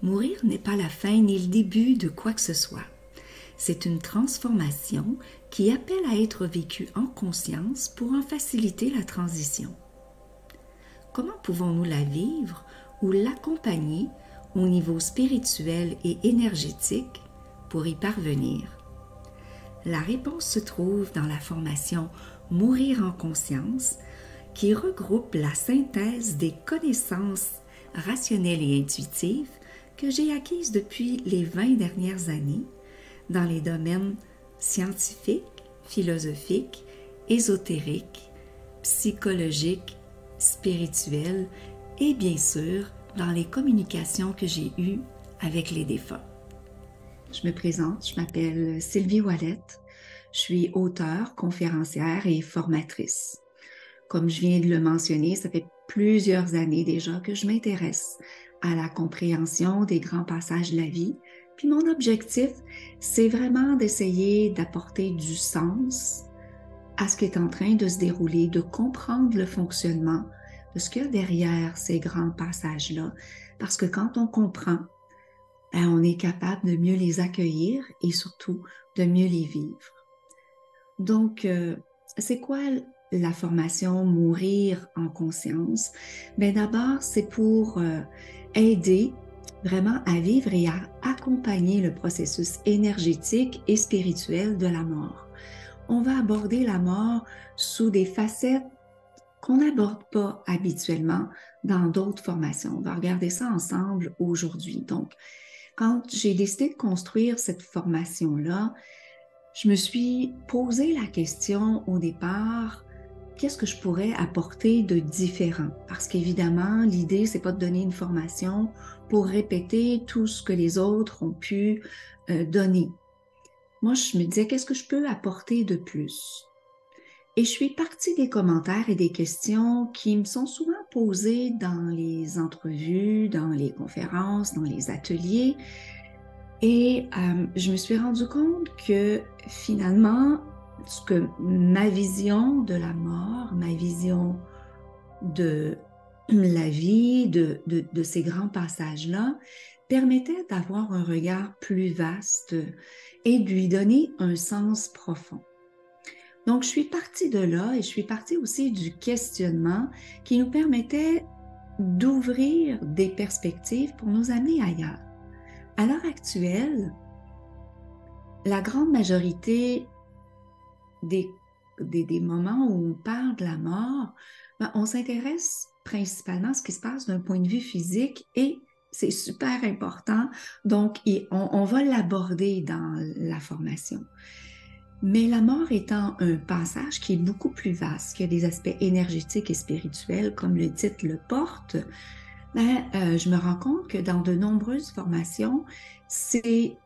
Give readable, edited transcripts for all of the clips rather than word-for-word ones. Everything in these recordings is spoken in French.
Mourir n'est pas la fin ni le début de quoi que ce soit. C'est une transformation qui appelle à être vécue en conscience pour en faciliter la transition. Comment pouvons-nous la vivre ou l'accompagner au niveau spirituel et énergétique pour y parvenir? La réponse se trouve dans la formation Mourir en conscience, qui regroupe la synthèse des connaissances rationnelles et intuitives que j'ai acquises depuis les 20 dernières années dans les domaines scientifiques, philosophiques, ésotériques, psychologiques, spirituels et bien sûr dans les communications que j'ai eues avec les défunts. Je me présente, je m'appelle Sylvie Ouellette, je suis auteure, conférencière et formatrice. Comme je viens de le mentionner, ça fait plusieurs années déjà que je m'intéresse à la compréhension des grands passages de la vie. Puis mon objectif, c'est vraiment d'essayer d'apporter du sens à ce qui est en train de se dérouler, de comprendre le fonctionnement de ce qu'il y a derrière ces grands passages-là. Parce que quand on comprend, on est capable de mieux les accueillir et surtout de mieux les vivre. Donc, c'est quoi la formation Mourir en conscience? Bien, d'abord, c'est pour aider vraiment à vivre et à accompagner le processus énergétique et spirituel de la mort. On va aborder la mort sous des facettes qu'on n'aborde pas habituellement dans d'autres formations. On va regarder ça ensemble aujourd'hui. Donc, quand j'ai décidé de construire cette formation-là, je me suis posé la question au départ, qu'est-ce que je pourrais apporter de différent? Parce qu'évidemment, l'idée, c'est pas de donner une formation pour répéter tout ce que les autres ont pu donner. Moi, je me disais, qu'est-ce que je peux apporter de plus? Et je suis partie des commentaires et des questions qui me sont souvent posées dans les entrevues, dans les conférences, dans les ateliers. Et je me suis rendu compte que finalement, ce que ma vision de la mort, ma vision de la vie, de ces grands passages-là, permettait d'avoir un regard plus vaste et de lui donner un sens profond. Donc, je suis partie de là et je suis partie aussi du questionnement qui nous permettait d'ouvrir des perspectives pour nous amener ailleurs. À l'heure actuelle, la grande majorité des moments où on parle de la mort, on s'intéresse principalement à ce qui se passe d'un point de vue physique et c'est super important. Donc, on va l'aborder dans la formation. Mais la mort étant un passage qui est beaucoup plus vaste, qui a des aspects énergétiques et spirituels, comme le titre le porte, je me rends compte que dans de nombreuses formations, ces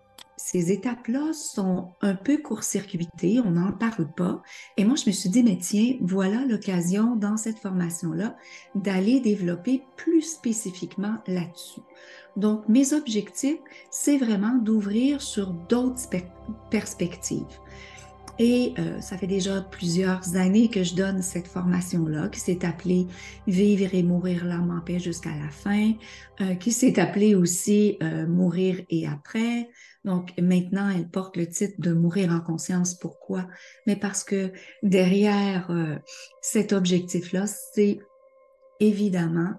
étapes-là sont un peu court-circuitées, on n'en parle pas. Et moi, je me suis dit, mais tiens, voilà l'occasion dans cette formation-là d'aller développer plus spécifiquement là-dessus. Donc, mes objectifs, c'est vraiment d'ouvrir sur d'autres perspectives. Et ça fait déjà plusieurs années que je donne cette formation-là, qui s'est appelée Vivre et mourir l'âme en paix jusqu'à la fin, qui s'est appelée aussi Mourir et après. Donc maintenant, elle porte le titre de Mourir en conscience. Pourquoi? Mais parce que derrière cet objectif-là, c'est évidemment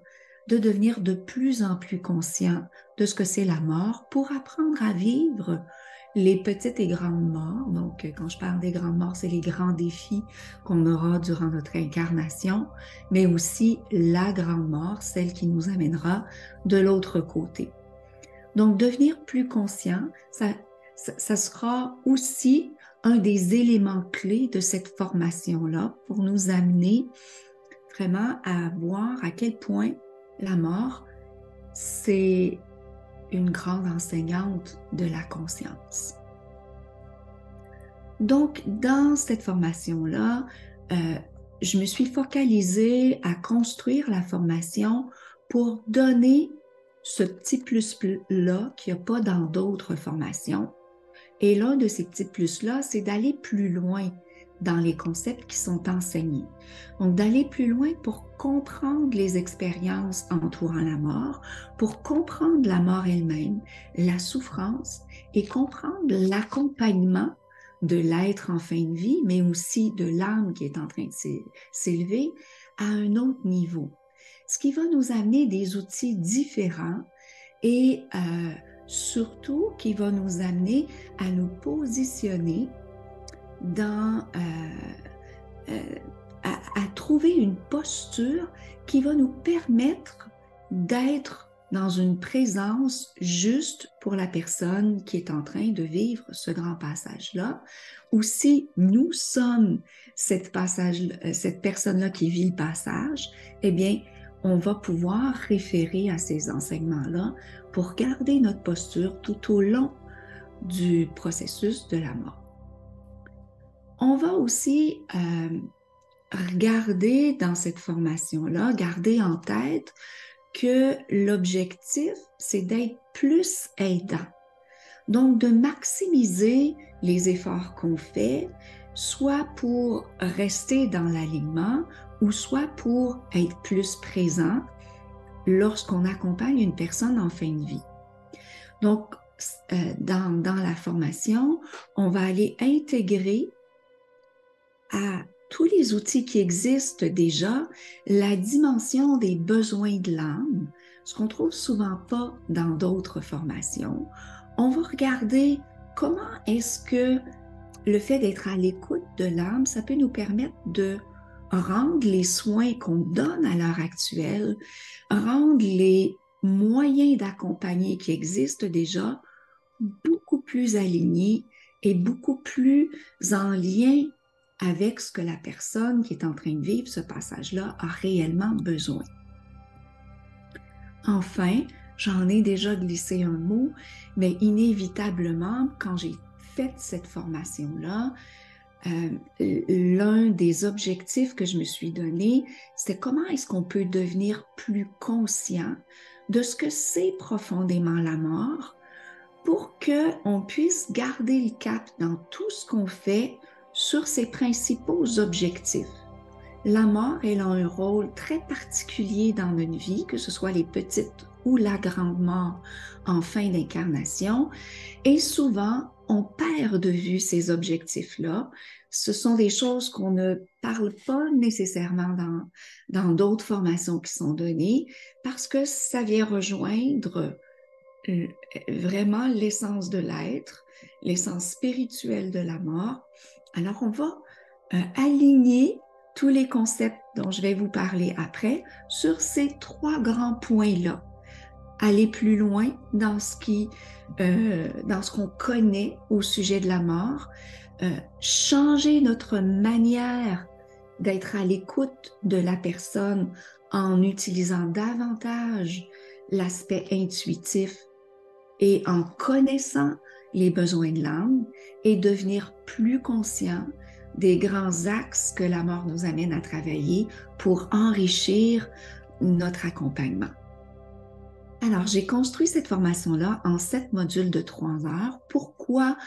de devenir de plus en plus conscient de ce que c'est la mort pour apprendre à vivre les petites et grandes morts. Donc, quand je parle des grandes morts, c'est les grands défis qu'on aura durant notre incarnation, mais aussi la grande mort, celle qui nous amènera de l'autre côté. Donc, devenir plus conscient, ça sera aussi un des éléments clés de cette formation-là pour nous amener vraiment à voir à quel point la mort, c'est une grande enseignante de la conscience. Donc, dans cette formation-là, je me suis focalisée à construire la formation pour donner ce petit plus-là qu'il n'y a pas dans d'autres formations. Et l'un de ces petits plus-là, c'est d'aller plus loin dans les concepts qui sont enseignés. Donc, d'aller plus loin pour comprendre les expériences entourant la mort, pour comprendre la mort elle-même, la souffrance et comprendre l'accompagnement de l'être en fin de vie, mais aussi de l'âme qui est en train de s'élever à un autre niveau. Ce qui va nous amener des outils différents et surtout qui va nous amener à nous positionner à trouver une posture qui va nous permettre d'être dans une présence juste pour la personne qui est en train de vivre ce grand passage-là, ou si nous sommes cette personne-là qui vit le passage, eh bien, on va pouvoir référer à ces enseignements-là pour garder notre posture tout au long du processus de la mort. On va aussi regarder dans cette formation-là, garder en tête que l'objectif, c'est d'être plus aidant. Donc, de maximiser les efforts qu'on fait, soit pour rester dans l'alignement ou soit pour être plus présent lorsqu'on accompagne une personne en fin de vie. Donc, dans la formation, on va aller intégrer à tous les outils qui existent déjà la dimension des besoins de l'âme, ce qu'on ne trouve souvent pas dans d'autres formations. On va regarder comment est-ce que le fait d'être à l'écoute de l'âme, ça peut nous permettre de rendre les soins qu'on donne à l'heure actuelle, rendre les moyens d'accompagner qui existent déjà beaucoup plus alignés et beaucoup plus en lien avec ce que la personne qui est en train de vivre ce passage-là a réellement besoin. Enfin, j'en ai déjà glissé un mot, mais inévitablement, quand j'ai fait cette formation-là, l'un des objectifs que je me suis donné, c'est comment est-ce qu'on peut devenir plus conscient de ce que c'est profondément la mort pour qu'on puisse garder le cap dans tout ce qu'on fait sur ses principaux objectifs. La mort, elle a un rôle très particulier dans notre vie, que ce soit les petites ou la grande mort en fin d'incarnation, et souvent, on perd de vue ces objectifs-là. Ce sont des choses qu'on ne parle pas nécessairement dans d'autres formations qui sont données, parce que ça vient rejoindre vraiment l'essence de l'être, l'essence spirituelle de la mort. Alors, on va aligner tous les concepts dont je vais vous parler après sur ces trois grands points-là. Aller plus loin dans ce qu'on connaît au sujet de la mort, changer notre manière d'être à l'écoute de la personne en utilisant davantage l'aspect intuitif et en connaissant les besoins de l'âme et devenir plus conscient des grands axes que la mort nous amène à travailler pour enrichir notre accompagnement. Alors, j'ai construit cette formation-là en 7 modules de 3 heures. Pourquoi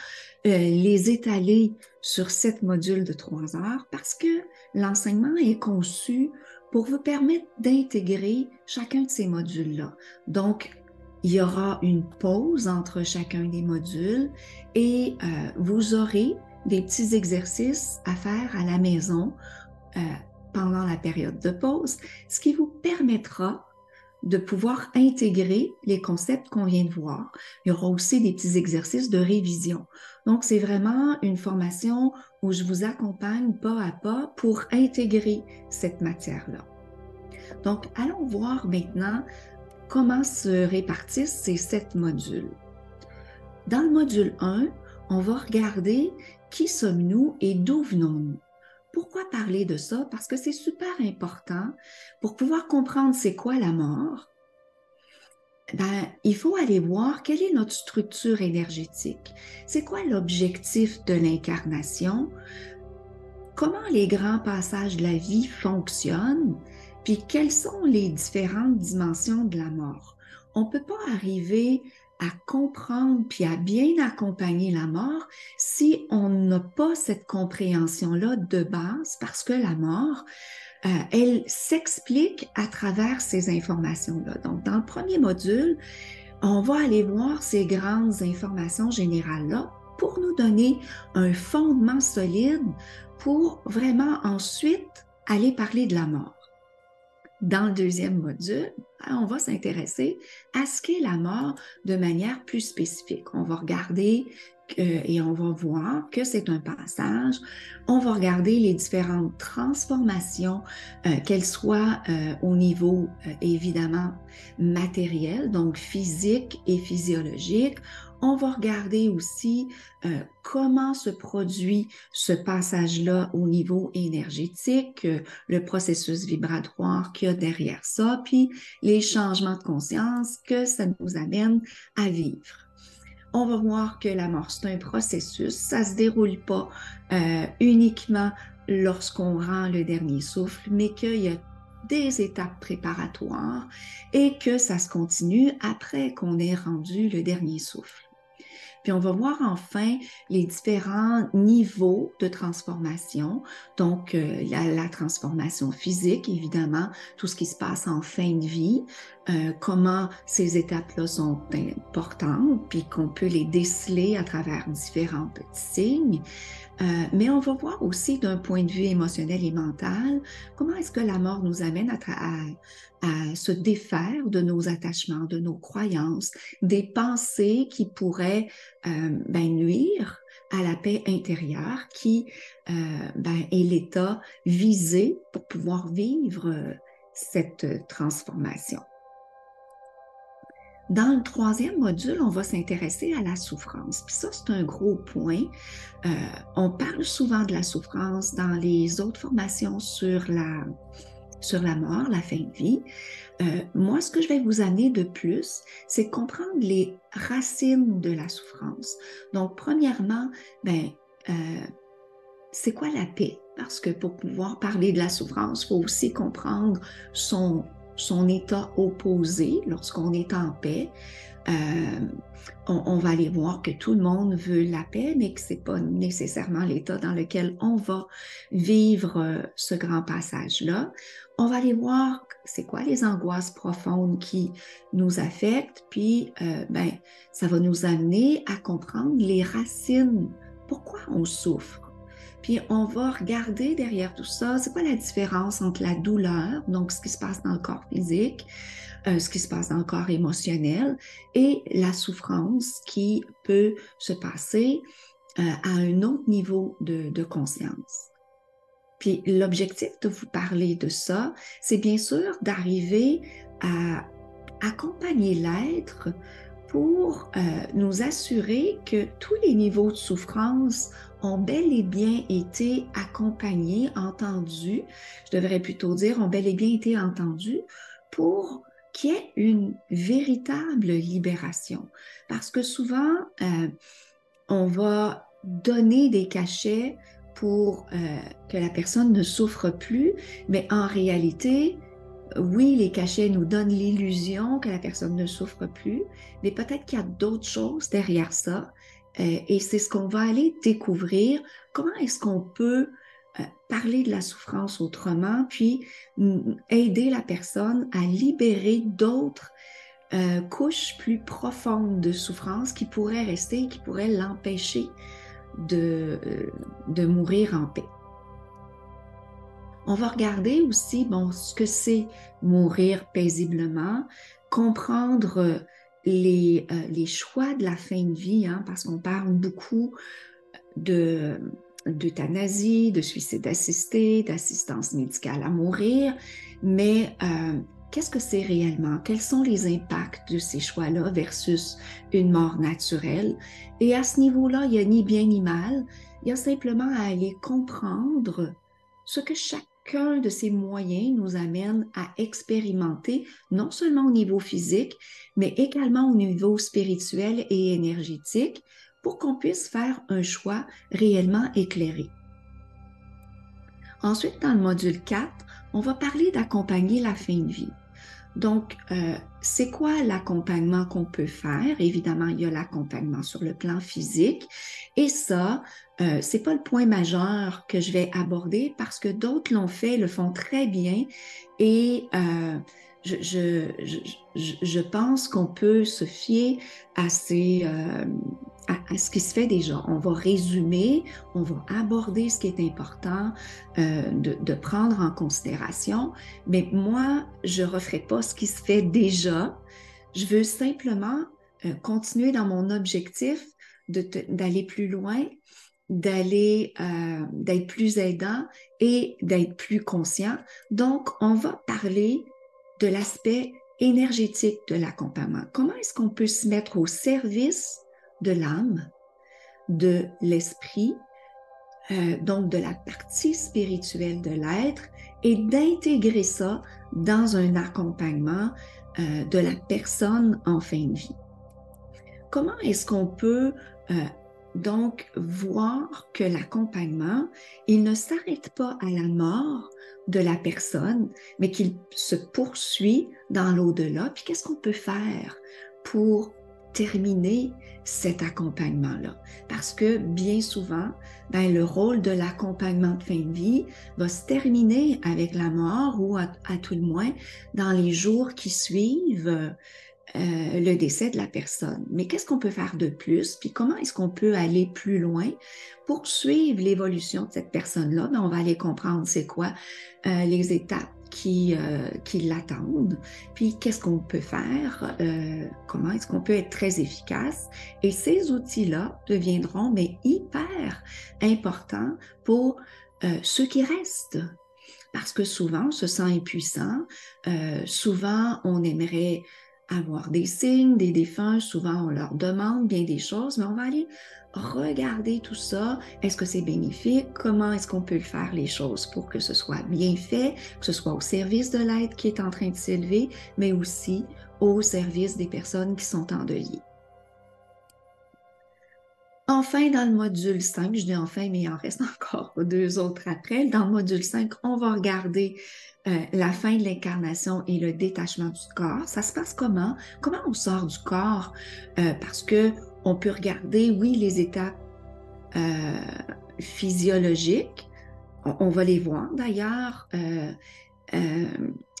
les étaler sur 7 modules de 3 heures? Parce que l'enseignement est conçu pour vous permettre d'intégrer chacun de ces modules-là. Donc, il y aura une pause entre chacun des modules et vous aurez des petits exercices à faire à la maison pendant la période de pause, ce qui vous permettra de pouvoir intégrer les concepts qu'on vient de voir. Il y aura aussi des petits exercices de révision. Donc, c'est vraiment une formation où je vous accompagne pas à pas pour intégrer cette matière-là. Donc, allons voir maintenant comment se répartissent ces 7 modules. Dans le module 1, on va regarder qui sommes-nous et d'où venons-nous. Pourquoi parler de ça? Parce que c'est super important pour pouvoir comprendre c'est quoi la mort. Il faut aller voir quelle est notre structure énergétique. C'est quoi l'objectif de l'incarnation? Comment les grands passages de la vie fonctionnent? Puis quelles sont les différentes dimensions de la mort? On ne peut pas arriver à comprendre puis à bien accompagner la mort si on n'a pas cette compréhension-là de base, parce que la mort, elle s'explique à travers ces informations-là. Donc, dans le premier module, on va aller voir ces grandes informations générales-là pour nous donner un fondement solide pour vraiment ensuite aller parler de la mort. Dans le deuxième module, on va s'intéresser à ce qu'est la mort de manière plus spécifique. On va regarder et on va voir que c'est un passage. On va regarder les différentes transformations, qu'elles soient au niveau évidemment matériel, donc physique et physiologique. On va regarder aussi comment se produit ce passage-là au niveau énergétique, le processus vibratoire qu'il y a derrière ça, puis les changements de conscience que ça nous amène à vivre. On va voir que la mort, c'est un processus, ça ne se déroule pas uniquement lorsqu'on rend le dernier souffle, mais qu'il y a des étapes préparatoires et que ça se continue après qu'on ait rendu le dernier souffle. Puis on va voir enfin les différents niveaux de transformation. Donc, la transformation physique, évidemment, tout ce qui se passe en fin de vie, comment ces étapes-là sont importantes, puis qu'on peut les déceler à travers différents petits signes. Mais on va voir aussi d'un point de vue émotionnel et mental, comment est-ce que la mort nous amène à se défaire de nos attachements, de nos croyances, des pensées qui pourraient nuire à la paix intérieure qui est l'état visé pour pouvoir vivre cette transformation. Dans le troisième module, on va s'intéresser à la souffrance. Puis ça, c'est un gros point. On parle souvent de la souffrance dans les autres formations sur la mort, la fin de vie. Moi, ce que je vais vous amener de plus, c'est comprendre les racines de la souffrance. Donc, premièrement, c'est quoi la paix? Parce que pour pouvoir parler de la souffrance, il faut aussi comprendre son état opposé lorsqu'on est en paix. On va aller voir que tout le monde veut la paix, mais que ce n'est pas nécessairement l'état dans lequel on va vivre ce grand passage-là. On va aller voir c'est quoi les angoisses profondes qui nous affectent, puis ça va nous amener à comprendre les racines, pourquoi on souffre. Puis on va regarder derrière tout ça, c'est quoi la différence entre la douleur, donc ce qui se passe dans le corps physique, ce qui se passe dans le corps émotionnel, et la souffrance qui peut se passer à un autre niveau de conscience. Puis l'objectif de vous parler de ça, c'est bien sûr d'arriver à accompagner l'être pour nous assurer que tous les niveaux de souffrance ont bel et bien été accompagnés, entendus, je devrais plutôt dire, ont bel et bien été entendus pour qu'il y ait une véritable libération. Parce que souvent, on va donner des cachets pour que la personne ne souffre plus, mais en réalité, oui, les cachets nous donnent l'illusion que la personne ne souffre plus, mais peut-être qu'il y a d'autres choses derrière ça. Et c'est ce qu'on va aller découvrir. Comment est-ce qu'on peut parler de la souffrance autrement, puis aider la personne à libérer d'autres couches plus profondes de souffrance qui pourraient rester, qui pourraient l'empêcher de mourir en paix. On va regarder aussi ce que c'est mourir paisiblement, comprendre les choix de la fin de vie, parce qu'on parle beaucoup d'euthanasie, de suicide assisté, d'assistance médicale à mourir, mais qu'est-ce que c'est réellement? Quels sont les impacts de ces choix-là versus une mort naturelle? Et à ce niveau-là, il n'y a ni bien ni mal, il y a simplement à aller comprendre ce que chacun de ces moyens nous amène à expérimenter, non seulement au niveau physique, mais également au niveau spirituel et énergétique, pour qu'on puisse faire un choix réellement éclairé. Ensuite, dans le module 4, on va parler d'accompagner la fin de vie. Donc, c'est quoi l'accompagnement qu'on peut faire? Évidemment, il y a l'accompagnement sur le plan physique et ça, c'est pas le point majeur que je vais aborder parce que d'autres l'ont fait, le font très bien et je, je, je, je pense qu'on peut se fier à à ce qui se fait déjà. On va résumer, on va aborder ce qui est important de prendre en considération, mais moi, je ne referai pas ce qui se fait déjà. Je veux simplement continuer dans mon objectif d'aller plus loin, d'être plus aidant et d'être plus conscient. Donc, on va parler de l'aspect énergétique de l'accompagnement. Comment est-ce qu'on peut se mettre au service de l'âme, de l'esprit, donc de la partie spirituelle de l'être et d'intégrer ça dans un accompagnement de la personne en fin de vie. Comment est-ce qu'on peut donc voir que l'accompagnement, il ne s'arrête pas à la mort de la personne, mais qu'il se poursuit dans l'au-delà? Puis qu'est-ce qu'on peut faire pour terminer cet accompagnement-là? Parce que bien souvent, ben, le rôle de l'accompagnement de fin de vie va se terminer avec la mort ou à tout le moins dans les jours qui suivent le décès de la personne. Mais qu'est-ce qu'on peut faire de plus? Puis comment est-ce qu'on peut aller plus loin pour suivre l'évolution de cette personne-là? Ben, on va aller comprendre c'est quoi les étapes qui l'attendent, puis qu'est-ce qu'on peut faire, comment est-ce qu'on peut être très efficace. Et ces outils-là deviendront mais hyper importants pour ceux qui restent. Parce que souvent, on se sent impuissant, souvent, on aimerait avoir des signes, des défunts, souvent on leur demande bien des choses, mais on va aller regarder tout ça. Est-ce que c'est bénéfique? Comment est-ce qu'on peut faire les choses pour que ce soit bien fait, que ce soit au service de l'aide qui est en train de s'élever, mais aussi au service des personnes qui sont endeuillées. Enfin, dans le module 5, je dis enfin, mais il en reste encore 2 autres après. Dans le module 5, on va regarder la fin de l'incarnation et le détachement du corps. Ça se passe comment? Comment on sort du corps? Parce que on peut regarder, oui, les étapes physiologiques. On va les voir d'ailleurs.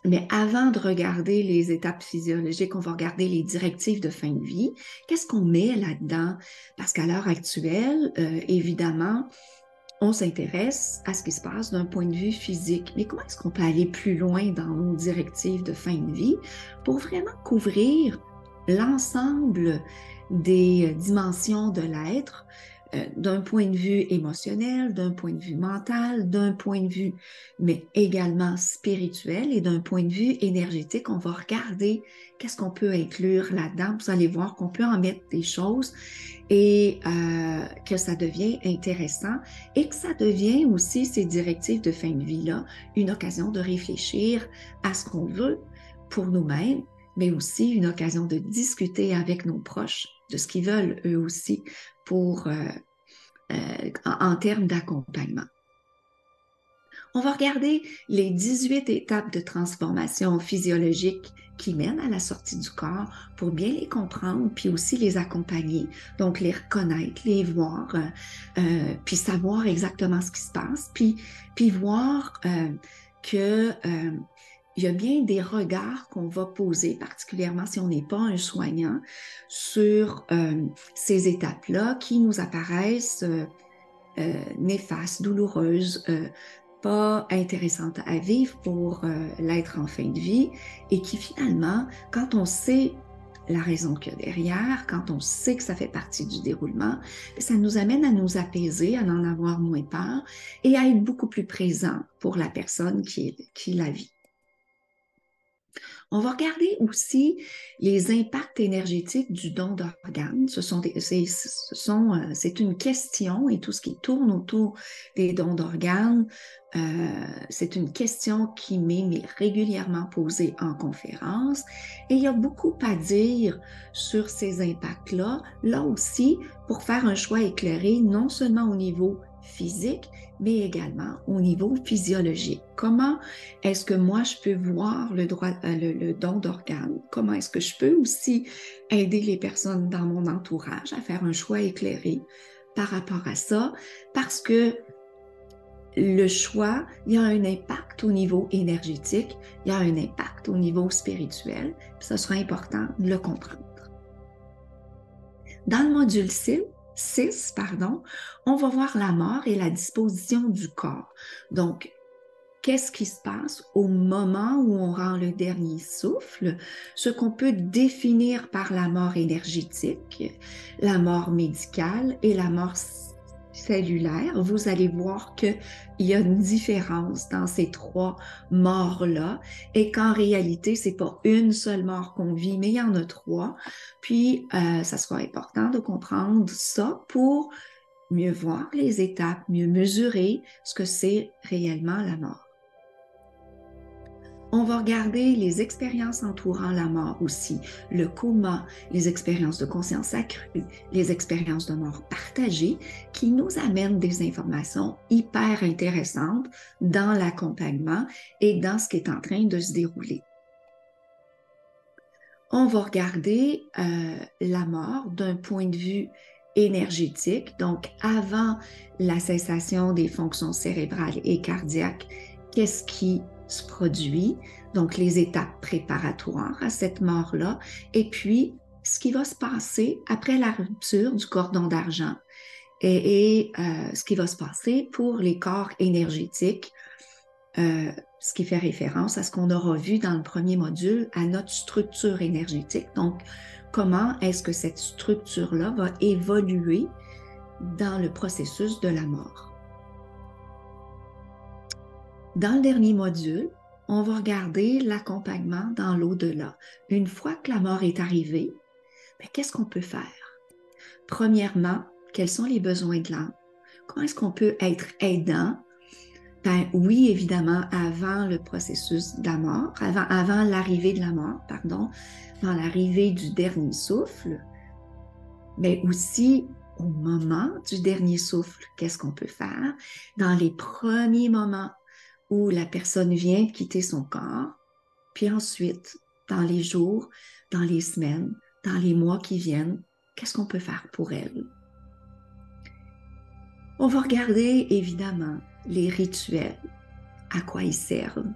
Mais avant de regarder les étapes physiologiques, on va regarder les directives de fin de vie. Qu'est-ce qu'on met là-dedans? Parce qu'à l'heure actuelle, évidemment, on s'intéresse à ce qui se passe d'un point de vue physique. Mais comment est-ce qu'on peut aller plus loin dans nos directives de fin de vie pour vraiment couvrir l'ensemble des dimensions de l'être d'un point de vue émotionnel, d'un point de vue mental, d'un point de vue, mais également spirituel et d'un point de vue énergétique. On va regarder qu'est-ce qu'on peut inclure là-dedans. Vous allez voir qu'on peut en mettre des choses et que ça devient intéressant et que ça devient aussi, ces directives de fin de vie-là, une occasion de réfléchir à ce qu'on veut pour nous-mêmes, mais aussi une occasion de discuter avec nos proches de ce qu'ils veulent eux aussi pour, en termes d'accompagnement. On va regarder les 18 étapes de transformation physiologique qui mènent à la sortie du corps pour bien les comprendre, puis aussi les accompagner. Donc, les reconnaître, les voir, puis savoir exactement ce qui se passe, puis voir que il y a bien des regards qu'on va poser, particulièrement si on n'est pas un soignant, sur ces étapes-là qui nous apparaissent néfastes, douloureuses, pas intéressantes à vivre pour l'être en fin de vie et qui finalement, quand on sait la raison qu'il y a derrière, quand on sait que ça fait partie du déroulement, ça nous amène à nous apaiser, à en avoir moins peur et à être beaucoup plus présent pour la personne qui la vit. On va regarder aussi les impacts énergétiques du don d'organes. C'est une question et tout ce qui tourne autour des dons d'organes, c'est une question qui m'est régulièrement posée en conférence et il y a beaucoup à dire sur ces impacts-là, là aussi, pour faire un choix éclairé, non seulement au niveau physique, mais également au niveau physiologique. Comment est-ce que moi, je peux voir le don d'organes? Comment est-ce que je peux aussi aider les personnes dans mon entourage à faire un choix éclairé par rapport à ça? Parce que le choix, il y a un impact au niveau énergétique, il y a un impact au niveau spirituel, puis ça sera important de le comprendre. Dans le module 6, on va voir la mort et la disposition du corps. Donc, qu'est-ce qui se passe au moment où on rend le dernier souffle? Ce qu'on peut définir par la mort énergétique, la mort médicale et la mort cellulaire. Vous allez voir qu'il y a une différence dans ces trois morts-là et qu'en réalité, c'est pas une seule mort qu'on vit, mais il y en a trois. Puis, ça sera important de comprendre ça pour mieux voir les étapes, mieux mesurer ce que c'est réellement la mort. On va regarder les expériences entourant la mort aussi, le coma, les expériences de conscience accrue, les expériences de mort partagée qui nous amènent des informations hyper intéressantes dans l'accompagnement et dans ce qui est en train de se dérouler. On va regarder la mort d'un point de vue énergétique, donc avant la cessation des fonctions cérébrales et cardiaques, qu'est-ce qui se produit, donc les étapes préparatoires à cette mort-là, et puis ce qui va se passer après la rupture du cordon d'argent et ce qui va se passer pour les corps énergétiques, ce qui fait référence à ce qu'on aura vu dans le premier module, à notre structure énergétique. Donc, comment est-ce que cette structure-là va évoluer dans le processus de la mort? Dans le dernier module, on va regarder l'accompagnement dans l'au-delà. Une fois que la mort est arrivée, qu'est-ce qu'on peut faire? Premièrement, quels sont les besoins de l'âme? Comment est-ce qu'on peut être aidant? Oui, évidemment, avant le processus de la mort, avant l'arrivée de la mort, avant l'arrivée du dernier souffle, mais aussi au moment du dernier souffle, qu'est-ce qu'on peut faire? Dans les premiers moments où la personne vient de quitter son corps, puis ensuite, dans les jours, dans les semaines, dans les mois qui viennent, qu'est-ce qu'on peut faire pour elle? On va regarder évidemment les rituels, à quoi ils servent,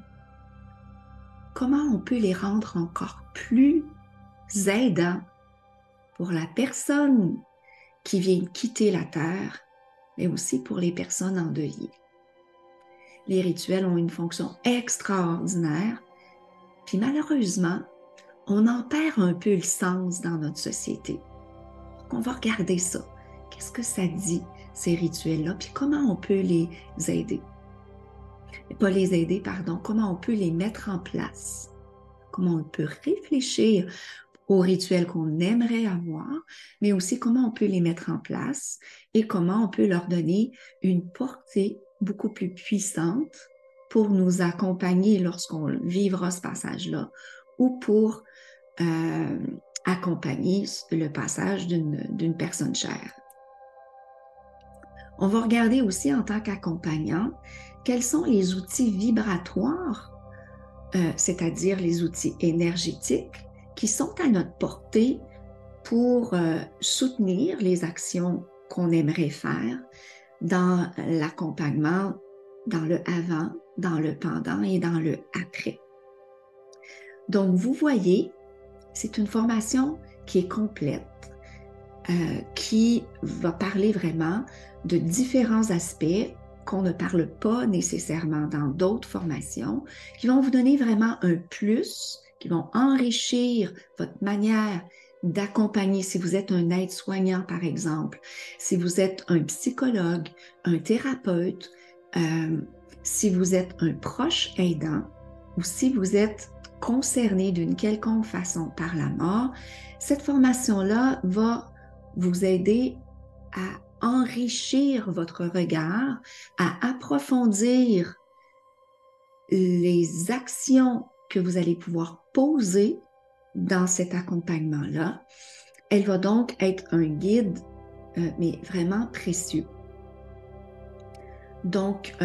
comment on peut les rendre encore plus aidants pour la personne qui vient de quitter la Terre, mais aussi pour les personnes endeuillées. Les rituels ont une fonction extraordinaire, puis malheureusement, on en perd un peu le sens dans notre société. Donc on va regarder ça. Qu'est-ce que ça dit, ces rituels-là, puis comment on peut les aider? Pas les aider, pardon, comment on peut les mettre en place? Comment on peut réfléchir aux rituels qu'on aimerait avoir, mais aussi comment on peut les mettre en place et comment on peut leur donner une portée beaucoup plus puissante pour nous accompagner lorsqu'on vivra ce passage-là ou pour accompagner le passage d'une personne chère. On va regarder aussi en tant qu'accompagnant quels sont les outils vibratoires, c'est-à-dire les outils énergétiques qui sont à notre portée pour soutenir les actions qu'on aimerait faire dans l'accompagnement, dans le avant, dans le pendant et dans le après. Donc, vous voyez, c'est une formation qui est complète, qui va parler vraiment de différents aspects qu'on ne parle pas nécessairement dans d'autres formations, qui vont vous donner vraiment un plus, qui vont enrichir votre manière d'accompagner, si vous êtes un aide-soignant par exemple, si vous êtes un psychologue, un thérapeute, si vous êtes un proche aidant ou si vous êtes concerné d'une quelconque façon par la mort, cette formation-là va vous aider à enrichir votre regard, à approfondir les actions que vous allez pouvoir poser dans cet accompagnement-là. Elle va donc être un guide, mais vraiment précieux. Donc,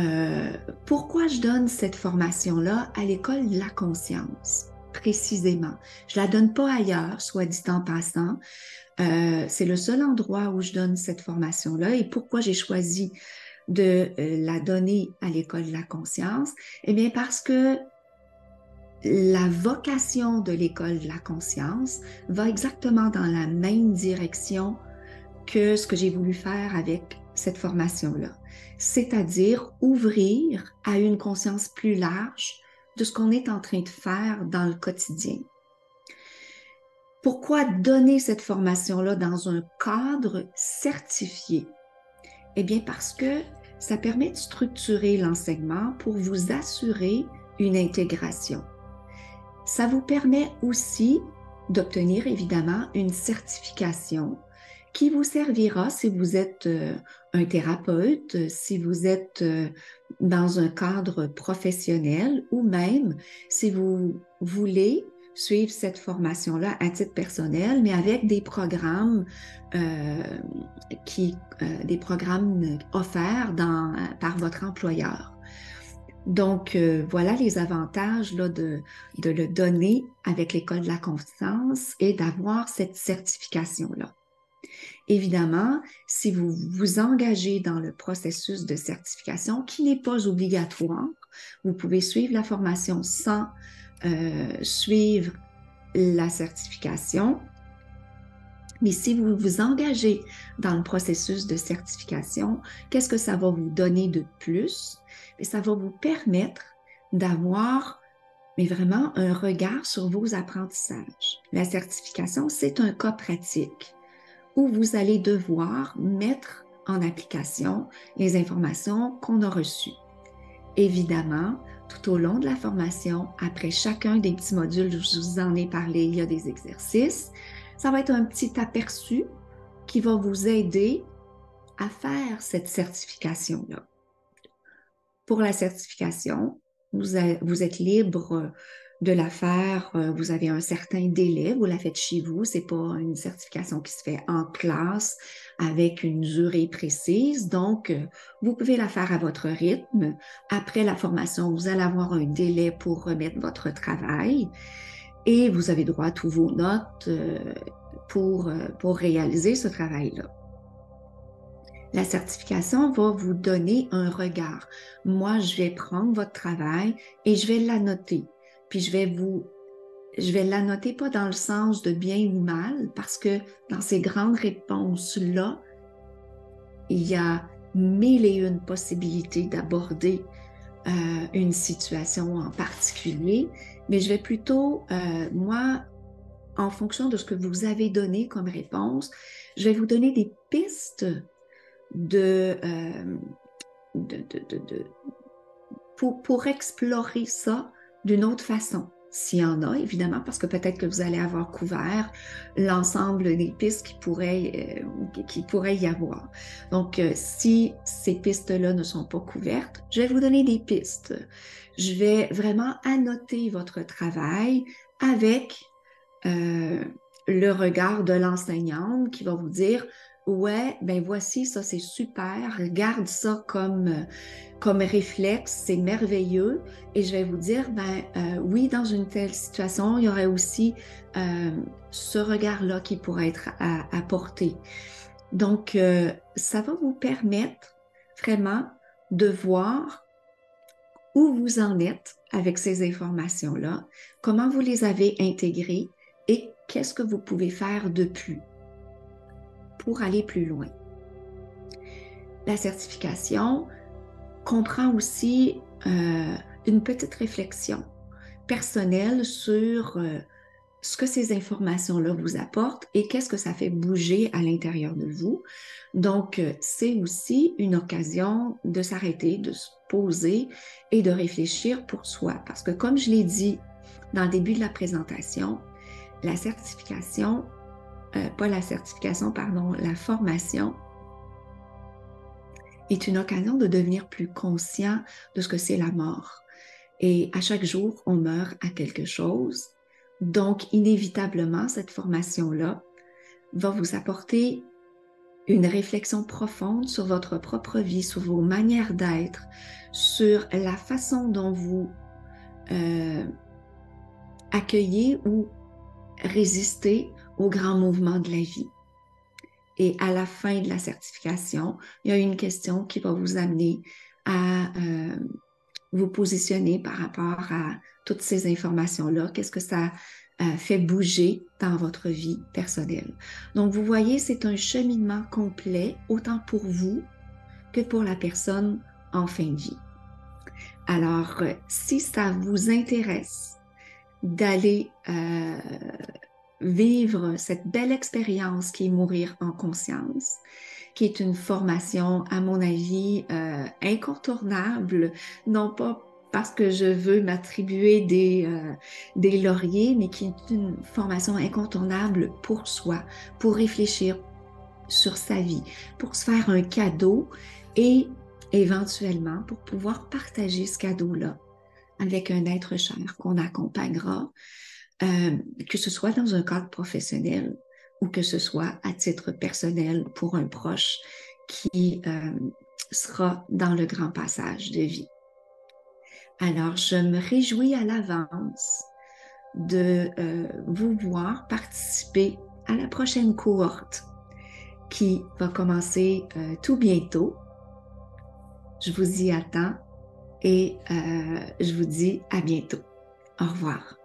pourquoi je donne cette formation-là à l'École de la conscience, précisément? Je la donne pas ailleurs, soit dit en passant. C'est le seul endroit où je donne cette formation-là. Et pourquoi j'ai choisi de la donner à l'École de la conscience? Eh bien, parce que la vocation de l'École de la conscience va exactement dans la même direction que ce que j'ai voulu faire avec cette formation-là, c'est-à-dire ouvrir à une conscience plus large de ce qu'on est en train de faire dans le quotidien. Pourquoi donner cette formation-là dans un cadre certifié? Eh bien, parce que ça permet de structurer l'enseignement pour vous assurer une intégration. Ça vous permet aussi d'obtenir évidemment une certification qui vous servira si vous êtes un thérapeute, si vous êtes dans un cadre professionnel ou même si vous voulez suivre cette formation-là à titre personnel, mais avec des programmes des programmes offerts par votre employeur. Donc, voilà les avantages là, de le donner avec l'École de la conscience et d'avoir cette certification-là. Évidemment, si vous vous engagez dans le processus de certification, qui n'est pas obligatoire, vous pouvez suivre la formation sans suivre la certification. Mais si vous vous engagez dans le processus de certification, qu'est-ce que ça va vous donner de plus? Et ça va vous permettre d'avoir vraiment un regard sur vos apprentissages. La certification, c'est un cas pratique où vous allez devoir mettre en application les informations qu'on a reçues. Évidemment, tout au long de la formation, après chacun des petits modules, je vous en ai parlé, il y a des exercices. Ça va être un petit aperçu qui va vous aider à faire cette certification-là. Pour la certification, vous êtes libre de la faire, vous avez un certain délai, vous la faites chez vous, c'est pas une certification qui se fait en classe avec une durée précise, donc vous pouvez la faire à votre rythme. Après la formation, vous allez avoir un délai pour remettre votre travail et vous avez droit à tous vos notes pour réaliser ce travail-là. La certification va vous donner un regard. Moi, je vais prendre votre travail et je vais l'annoter. Puis je vais l'annoter pas dans le sens de bien ou mal, parce que dans ces grandes réponses-là, il y a mille et une possibilités d'aborder une situation en particulier, mais je vais plutôt, moi, en fonction de ce que vous avez donné comme réponse, je vais vous donner des pistes pour explorer ça d'une autre façon. S'il y en a, évidemment, parce que peut-être que vous allez avoir couvert l'ensemble des pistes qui pourraient y avoir. Donc, si ces pistes-là ne sont pas couvertes, je vais vous donner des pistes. Je vais vraiment annoter votre travail avec le regard de l'enseignante qui va vous dire « Ouais, ben voici, ça c'est super, garde ça comme réflexe, c'est merveilleux. » Et je vais vous dire « Oui, dans une telle situation, il y aurait aussi ce regard-là qui pourrait être apporté. » Donc, ça va vous permettre vraiment de voir où vous en êtes avec ces informations-là, comment vous les avez intégrées et qu'est-ce que vous pouvez faire de plus pour aller plus loin. La certification comprend aussi une petite réflexion personnelle sur ce que ces informations-là vous apportent et qu'est-ce que ça fait bouger à l'intérieur de vous. Donc, c'est aussi une occasion de s'arrêter, de se poser et de réfléchir pour soi. Parce que comme je l'ai dit dans le début de la présentation, la certification, la formation est une occasion de devenir plus conscient de ce que c'est la mort. Et à chaque jour, on meurt à quelque chose. Donc, inévitablement, cette formation-là va vous apporter une réflexion profonde sur votre propre vie, sur vos manières d'être, sur la façon dont vous accueillez ou résistez aux grands mouvements de la vie. Et à la fin de la certification, il y a une question qui va vous amener à vous positionner par rapport à toutes ces informations-là. Qu'est-ce que ça fait bouger dans votre vie personnelle? Donc, vous voyez, c'est un cheminement complet, autant pour vous que pour la personne en fin de vie. Alors, si ça vous intéresse d'aller vivre cette belle expérience qui est Mourir en conscience, qui est une formation, à mon avis, incontournable, non pas parce que je veux m'attribuer des lauriers, mais qui est une formation incontournable pour soi, pour réfléchir sur sa vie, pour se faire un cadeau et éventuellement pour pouvoir partager ce cadeau-là avec un être cher qu'on accompagnera, que ce soit dans un cadre professionnel ou que ce soit à titre personnel pour un proche qui sera dans le grand passage de vie. Alors, je me réjouis à l'avance de vous voir participer à la prochaine cohorte qui va commencer tout bientôt. Je vous y attends et je vous dis à bientôt. Au revoir.